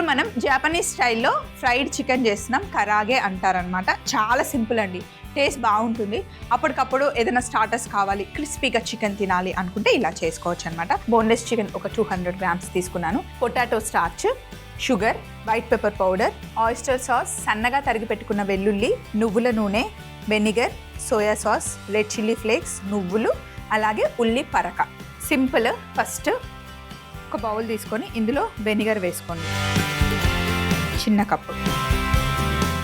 మనం జపనీస్ స్టైల్లో fried chicken చేస్తున్నాం. కరాగే అంటారనమాట. చాలా సింపుల్ అండి, టేస్ట్ బాగుంటుంది. అప్పటికప్పుడు ఏదైనా స్టార్టర్స్ కావాలి, క్రిస్పీగా చికెన్ తినాలి అనుకుంటే ఇలా చేసుకోవచ్చు అనమాట. బోన్లెస్ చికెన్ ఒక 200 గ్రామ్స్ తీసుకున్నాను. Potato starch, sugar, white pepper powder, oyster sauce, సన్నగా తరిగి పెట్టుకున్న వెల్లుల్లి, నువ్వుల నూనె, vinegar, soya sauce, red chilli flakes, నువ్వులు, అలాగే ఉల్లి పరక. సింపుల్. ఫస్ట్ ఒక బౌల్ తీసుకొని ఇందులో వెనిగర్ వేసుకోండి, చిన్న కప్పు.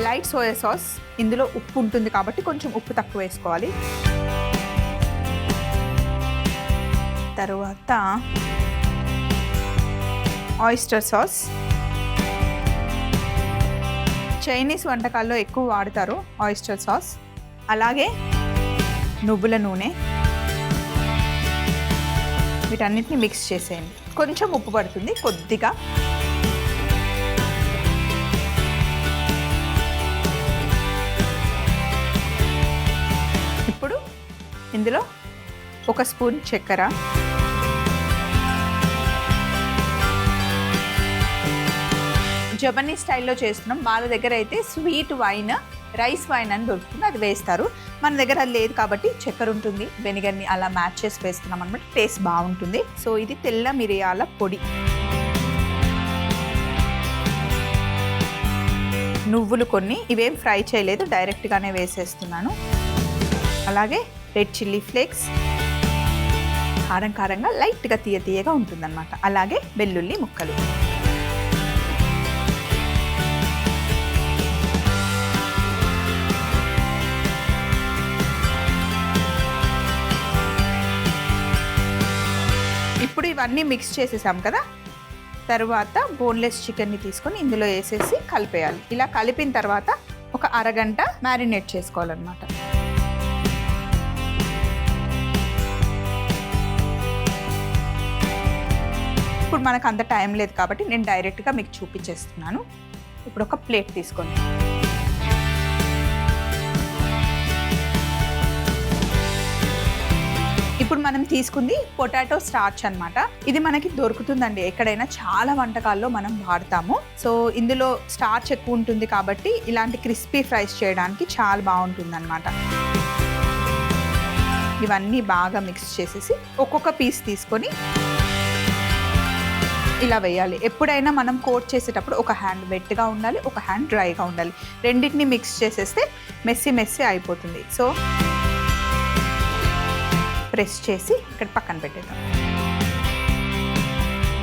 లైట్ సోయా సాస్, ఇందులో ఉప్పు ఉంటుంది కాబట్టి కొంచెం ఉప్పు తక్కువ వేసుకోవాలి. తర్వాత ఆయిస్టర్ సాస్. చైనీస్ వంటకాల్లో ఎక్కువ వాడతారు ఆయిస్టర్ సాస్. అలాగే నువ్వుల నూనె. వీటన్నిటిని మిక్స్ చేసేయండి. కొంచెం ఉప్పు పడుతుంది, కొద్దిగా. ఇప్పుడు ఇందులో ఒక స్పూన్ చక్కెర, జపనీస్ స్టైల్లో చేస్తున్నాం. వాళ్ళ దగ్గర అయితే స్వీట్ వైన్, రైస్ వైన్ అని దొరుకుతుంది, అది వేస్తారు. మన దగ్గర అది లేదు కాబట్టి చక్కెర ఉంటుంది, వెనిగర్ని అలా మ్యాచ్ చేసి వేస్తున్నాం అనమాట. టేస్ట్ బాగుంటుంది. సో ఇది తెల్ల మిరియాల పొడి. నువ్వులు కొన్ని, ఇవేం ఫ్రై చేయలేదు, డైరెక్ట్గానే వేసేస్తున్నాను. అలాగే రెడ్ చిల్లీ ఫ్లేక్స్, కారం కారంగా లైట్గా తీయగా ఉంటుందన్నమాట. అలాగే వెల్లుల్లి ముక్కలు. ఇప్పుడు ఇవన్నీ మిక్స్ చేసేసాం కదా. తర్వాత బోన్లెస్ చికెన్ని తీసుకొని ఇందులో వేసేసి కలిపేయాలి. ఇలా కలిపిన తర్వాత ఒక అరగంట మ్యారినేట్ చేసుకోవాలన్నమాట. ఇప్పుడు మనకు అంత టైం లేదు కాబట్టి నేను డైరెక్ట్గా మీకు చూపించేస్తున్నాను. ఇప్పుడు ఒక ప్లేట్ తీసుకోండి. ఇప్పుడు మనం తీసుకుంది పొటాటో స్టార్చ్ అన్నమాట. ఇది మనకి దొరుకుతుందండి ఎక్కడైనా, చాలా వంటకాల్లో మనం వాడతాము. సో ఇందులో స్టార్చ్ ఎక్కువ ఉంటుంది కాబట్టి ఇలాంటి క్రిస్పీ ఫ్రైస్ చేయడానికి చాలా బాగుంటుంది అన్నమాట. ఇవన్నీ బాగా మిక్స్ చేసేసి ఒక్కొక్క పీస్ తీసుకొని ఇలా వేయాలి. ఎప్పుడైనా మనం కోట్ చేసేటప్పుడు ఒక హ్యాండ్ వెట్గా ఉండాలి, ఒక హ్యాండ్ డ్రైగా ఉండాలి. రెండింటిని మిక్స్ చేసేస్తే మెస్సీ అయిపోతుంది. సో ప్రెస్ చేసి ఇక్కడ పక్కన పెట్టేద్దాం.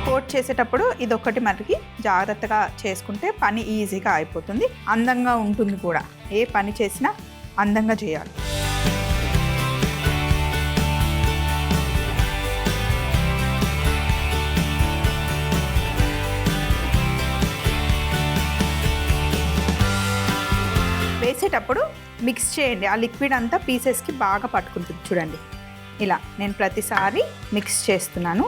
కోట్ చేసేటప్పుడు ఇదొక్కటి మనకి జాగ్రత్తగా చేసుకుంటే పని ఈజీగా అయిపోతుంది, అందంగా ఉంటుంది కూడా. ఏ పని చేసినా అందంగా చేయాలి. వేసేటప్పుడు మిక్స్ చేయండి. ఆ లిక్విడ్ అంతా పీసెస్కి బాగా పట్టుకుంటుంది. చూడండి, ఇలా నేను ప్రతిసారి మిక్స్ చేస్తున్నాను.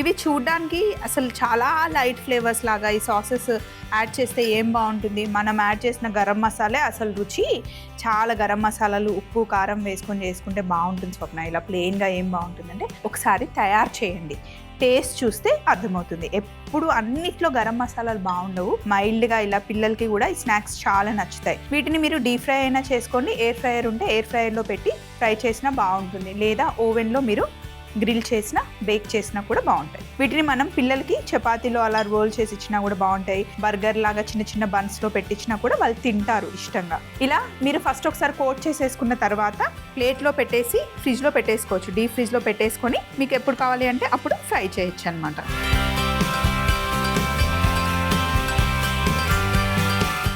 ఇవి చూడడానికి అసలు చాలా లైట్ ఫ్లేవర్స్ లాగా, ఈ సాసెస్ యాడ్ చేస్తే ఏం బాగుంటుంది. మనం యాడ్ చేసిన గరం మసాలే అసలు రుచి. చాలా గరం మసాలాలు, ఉప్పు, కారం వేసుకొని చేసుకుంటే బాగుంటుంది స్వప్న. ఇలా ప్లెయిన్గా ఏం బాగుంటుందంటే ఒకసారి తయారు చేయండి, టేస్ట్ చూస్తే అర్థమవుతుంది. ఎప్పుడు అన్నిట్లో గరం మసాలాలు బాగుండవు. మైల్డ్గా ఇలా పిల్లలకి కూడా ఈ స్నాక్స్ చాలా నచ్చుతాయి. వీటిని మీరు డీప్ ఫ్రై అయినా చేసుకోండి. ఎయిర్ ఫ్రైయర్ ఉంటే ఎయిర్ ఫ్రైయర్లో పెట్టి ఫ్రై చేసినా బాగుంటుంది, లేదా ఓవెన్లో మీరు గ్రిల్ చేసినా, బేక్ చేసినా కూడా బాగుంటాయి. వీటిని మనం పిల్లలకి చపాతీలో అలా రోల్ చేసి ఇచ్చినా కూడా బాగుంటాయి. బర్గర్ లాగా చిన్న చిన్న బన్స్లో పెట్టించినా కూడా వాళ్ళు తింటారు ఇష్టంగా. ఇలా మీరు ఫస్ట్ ఒకసారి కోట్ చేసేసుకున్న తర్వాత ప్లేట్లో పెట్టేసి ఫ్రిడ్జ్లో పెట్టేసుకోవచ్చు. డీప్ ఫ్రిడ్జ్లో పెట్టేసుకొని మీకు ఎప్పుడు కావాలి అంటే అప్పుడు ఫ్రై చేయొచ్చు అనమాట.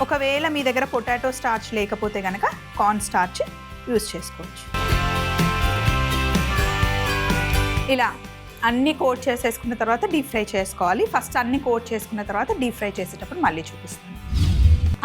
ఒకవేళ మీ దగ్గర పొటాటో స్టార్చ్ లేకపోతే కనుక కార్న్ స్టార్చ్ యూజ్ చేసుకోవచ్చు. ఇలా అన్నీ కోట్ చేసేసుకున్న తర్వాత డీప్ ఫ్రై చేసుకోవాలి. ఫస్ట్ అన్నీ కోట్ చేసుకున్న తర్వాత డీప్ ఫ్రై చేసేటప్పుడు మళ్ళీ చూపిస్తాను.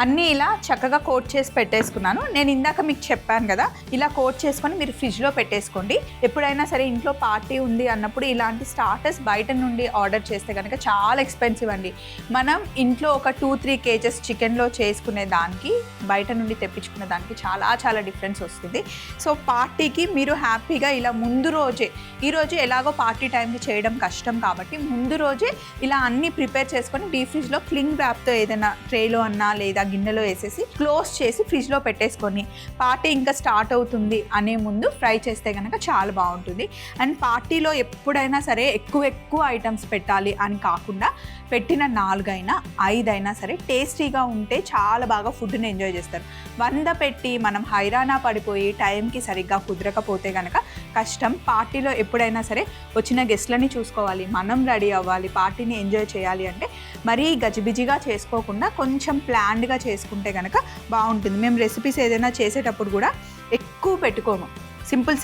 అన్నీ ఇలా చక్కగా కోట్ చేసి పెట్టేసుకున్నాను. నేను ఇందాక మీకు చెప్పాను కదా, ఇలా కోట్ చేసుకొని మీరు ఫ్రిడ్జ్లో పెట్టేసుకోండి. ఎప్పుడైనా సరే ఇంట్లో పార్టీ ఉంది అన్నప్పుడు ఇలాంటి స్టార్టర్స్ బయట నుండి ఆర్డర్ చేస్తే కనుక చాలా ఎక్స్పెన్సివ్ అండి. మనం ఇంట్లో ఒక 2-3 కేజెస్ చికెన్లో చేసుకునే దానికి బయట నుండి తెప్పించుకునే దానికి చాలా చాలా డిఫరెన్స్ వస్తుంది. సో పార్టీకి మీరు హ్యాపీగా ఇలా ముందు రోజే, ఈరోజు ఎలాగో పార్టీ టైంకి చేయడం కష్టం కాబట్టి ముందు రోజే ఇలా అన్నీ ప్రిపేర్ చేసుకొని డీప్ ఫ్రిడ్జ్లో క్లింగ్ ర్యాప్తో ఏదైనా ట్రేలో అన్నా లేదా గిన్నెలో వేసేసి క్లోజ్ చేసి ఫ్రిడ్జ్లో పెట్టేసుకొని పార్టీ ఇంకా స్టార్ట్ అవుతుంది అనే ముందు ఫ్రై చేస్తే కనుక చాలా బాగుంటుంది. అండ్ పార్టీలో ఎప్పుడైనా సరే ఎక్కువ ఐటమ్స్ పెట్టాలి అని కాకుండా పెట్టిన 4 అయినా 5 అయినా సరే టేస్టీగా ఉంటే చాలా బాగా ఫుడ్ని ఎంజాయ్ చేస్తారు. 100 పెట్టి మనం హైరానా పడిపోయి టైంకి సరిగ్గా కుదరకపోతే కనుక కష్టం. పార్టీలో ఎప్పుడైనా సరే వచ్చిన గెస్ట్లని చూసుకోవాలి, మనం రెడీ అవ్వాలి, పార్టీని ఎంజాయ్ చేయాలి అంటే మరీ గజిబిజిగా చేసుకోకుండా కొంచెం ప్లాన్డ్గా చేసుకుంటే కనుక బాగుంటుంది. మేము రెసిపీస్ ఏదైనా చేసేటప్పుడు కూడా ఎక్కువ పెట్టుకోము,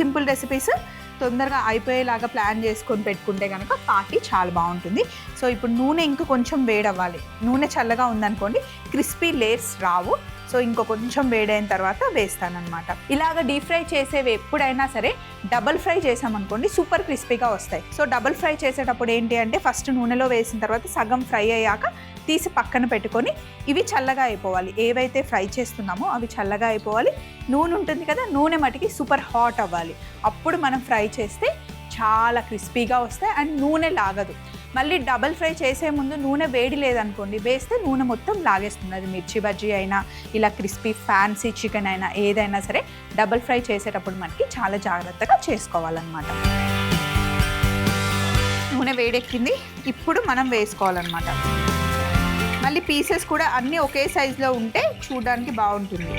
సింపుల్ రెసిపీస్ తొందరగా అయిపోయేలాగా ప్లాన్ చేసుకొని పెట్టుకుంటే కనుక పార్టీ చాలా బాగుంటుంది. సో ఇప్పుడు నూనె ఇంకా కొంచెం వేడవ్వాలి. నూనె చల్లగా ఉందనుకోండి క్రిస్పీ లేయర్స్ రావు. సో ఇంకో కొంచెం వేడైన తర్వాత వేస్తానన్నమాట. ఇలాగ డీప్ ఫ్రై చేసేవి ఎప్పుడైనా సరే డబల్ ఫ్రై చేసామనుకోండి సూపర్ క్రిస్పీగా వస్తాయి. సో డబల్ ఫ్రై చేసేటప్పుడు ఏంటి అంటే ఫస్ట్ నూనెలో వేసిన తర్వాత సగం ఫ్రై అయ్యాక తీసి పక్కన పెట్టుకొని ఇవి చల్లగా అయిపోవాలి. ఏవైతే ఫ్రై చేస్తున్నామో అవి చల్లగా అయిపోవాలి. నూనె ఉంటుంది కదా, నూనె మటుకి సూపర్ హాట్ అవ్వాలి. అప్పుడు మనం ఫ్రై చేస్తే చాలా క్రిస్పీగా వస్తాయి అండ్ నూనె లాగదు. మళ్ళీ డబల్ ఫ్రై చేసే ముందు నూనె వేడి లేదనుకోండి, వేస్తే నూనె మొత్తం లాగేస్తుంది. అది మిర్చి బజ్జీ అయినా ఇలా క్రిస్పీ ఫ్యాన్సీ చికెన్ అయినా ఏదైనా సరే డబల్ ఫ్రై చేసేటప్పుడు మనకి చాలా జాగ్రత్తగా చేసుకోవాలన్నమాట. నూనె వేడెక్కింది, ఇప్పుడు మనం వేసుకోవాలన్నమాట. మళ్ళీ పీసెస్ కూడా అన్నీ ఒకే సైజులో ఉంటే చూడడానికి బాగుంటుంది.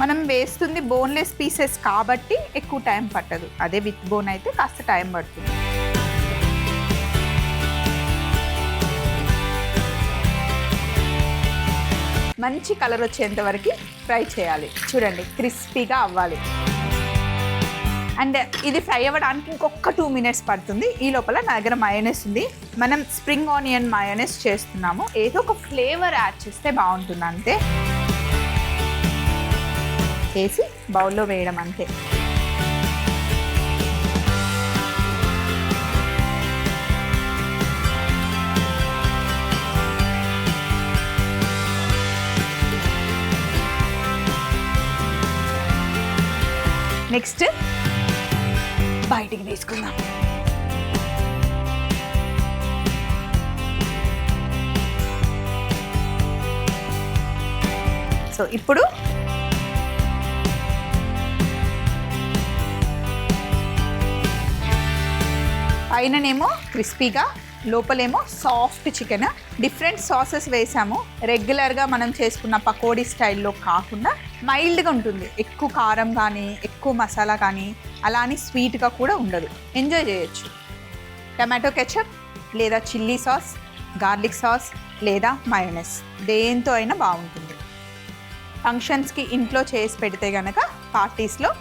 మనం వేస్తుంది బోన్లెస్ పీసెస్ కాబట్టి ఎక్కువ టైం పట్టదు. అదే విత్ బోన్ అయితే కాస్త టైం పడుతుంది. మంచి కలర్ వచ్చేంత వరకు ఫ్రై చేయాలి. చూడండి క్రిస్పీగా అవ్వాలి. అండ్ ఇది ఫ్రై అవ్వడానికి ఇంకొక 2 మినిట్స్ పడుతుంది. ఈ లోపల నా దగ్గర మయోనైస్ ఉంది. మనం స్ప్రింగ్ ఆనియన్ మయోనైస్ చేస్తున్నాము. ఏదో ఒక ఫ్లేవర్ యాడ్ చేస్తే బాగుంటుంది, అంతే. వేసి బౌల్లో వేయడం అంతే. నెక్స్ట్ బయటికి తీసుకుందాం. సో ఇప్పుడు పైననేమో క్రిస్పీగా, లోపలేమో సాఫ్ట్ చికెన్. డిఫరెంట్ సాసెస్ వేసాము. రెగ్యులర్గా మనం చేసుకున్న పకోడీ స్టైల్లో కాకుండా మైల్డ్గా ఉంటుంది. ఎక్కువ కారం కానీ ఎక్కువ మసాలా కానీ అలా అని స్వీట్గా కూడా ఉండదు. ఎంజాయ్ చేయొచ్చు. టమాటో కెచప్ లేదా చిల్లీ సాస్, గార్లిక్ సాస్ లేదా మయోనైస్ దేంతో అయినా బాగుంటుంది. ఫంక్షన్స్కి ఇంట్లో చేసి పెడితే కనుక పార్టీస్లో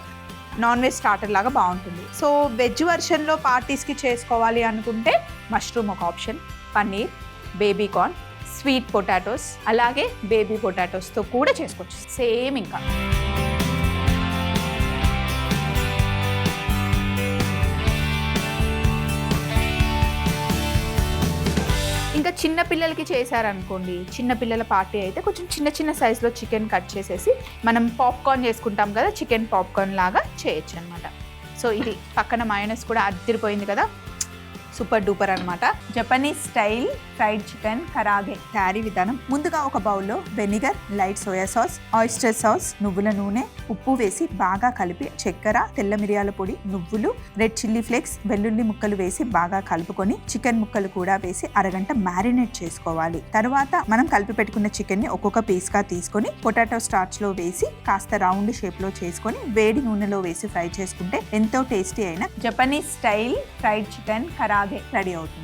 నాన్ వెజ్ స్టార్టర్ లాగా బాగుంటుంది. సో వెజ్ వర్షన్లో పార్టీస్కి చేసుకోవాలి అనుకుంటే మష్రూమ్ ఒక option, paneer, baby corn, sweet potatoes, అలాగే బేబీ పొటాటోస్తో కూడా చేసుకోవచ్చు. సేమ్ ఇంకా ఇంకా చిన్న పిల్లలకి చేశారనుకోండి, చిన్న పిల్లల పార్టీ అయితే కొంచెం చిన్న సైజులో చికెన్ కట్ చేసేసి మనం పాప్కార్న్ చేసుకుంటాం కదా, చికెన్ పాప్కార్న్ లాగా చేయొచ్చు అనమాట. సో ఇది పక్కన మయోనైస్ కూడా అదిరిపోయింది కదా, సూపర్ డూపర్ అనమాట. జపనీస్ స్టైల్ ఫ్రైడ్ చికెన్ కరాగే తయారీ విధానం. ముందుగా ఒక బౌల్లో vinegar, light soya sauce, oyster sauce, నువ్వుల నూనె, ఉప్పు వేసి బాగా కలిపి చక్కెర, తెల్ల మిరియాల పొడి, నువ్వులు, రెడ్ చిల్లీ ఫ్లేక్స్, వెల్లుల్లి ముక్కలు వేసి బాగా కలుపుకొని చికెన్ ముక్కలు కూడా వేసి అరగంట మ్యారినేట్ చేసుకోవాలి. తర్వాత మనం కలిపి పెట్టుకున్న చికెన్ ని ఒక్కొక్క పీస్ గా తీసుకొని పొటాటో స్టార్చ్ లో వేసి కాస్త రౌండ్ షేప్ లో చేసుకొని వేడి నూనెలో వేసి ఫ్రై చేసుకుంటే ఎంతో టేస్టీ అయిన Japanese style fried chicken karaage ready అవుతుంది.